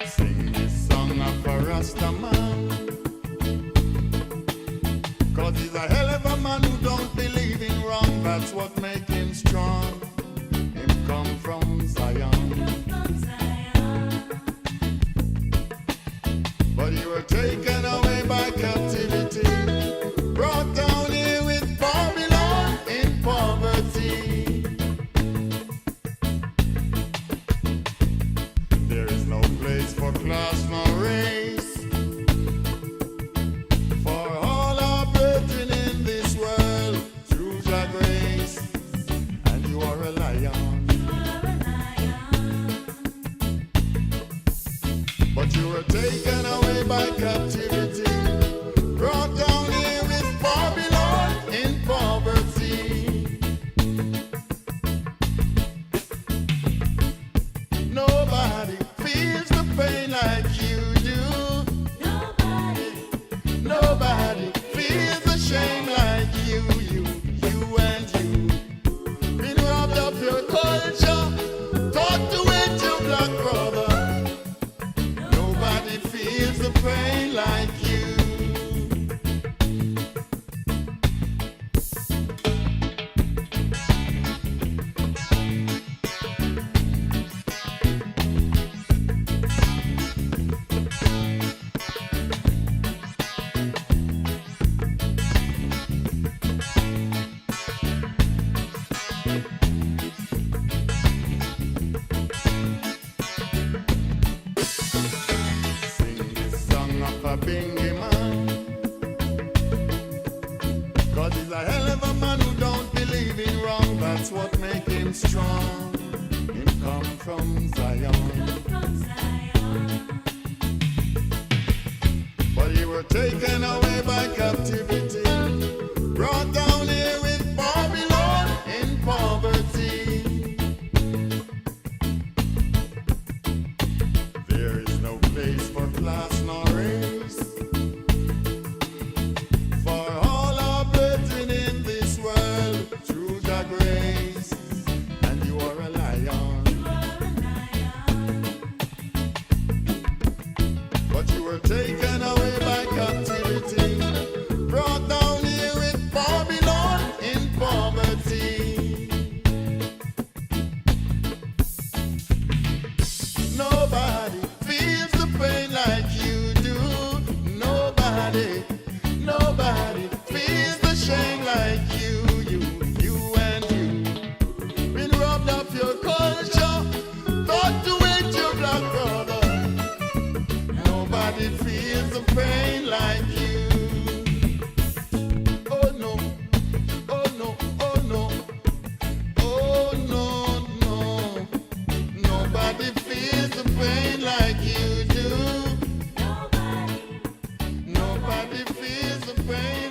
Sing this song of a Rastaman, 'cause he's a hell of a man who don't believe in wrong. That's what make him strong. Him come from Zion. But you were taken away by captivity, brought down here with Babylon in poverty. There is no place for class nor race, for all are brethren in this world through Thy grace, and you are a lion. But you were taken away by captivity, brought down here with Babylon in poverty. Nobody feels the pain like you do. Nobody feels the shame like you and you. Been robbed of your culture, taught to hate your black brother. Nobody feels the pain like you. Sing this song of a bingy man, 'cause he's a hell of a man who don't believe in wrong. That's what make him strong. Him come from Zion. But you were taken away by captivity, brought down here with Babylon in poverty. There is no place for class nor race, for all are brethren in this world through Thy grace, and you are a lion. But you were taken away by captivity, brought down here with Babylon in poverty. Nobody feels the pain like you do. Nobody feels the shame like you and you. Been robbed of your culture, thought to hate your black brother. Nobody feels the pain like you. Oh no, oh no, oh no, oh no, no. Nobody feels the pain like you do. Nobody feels the pain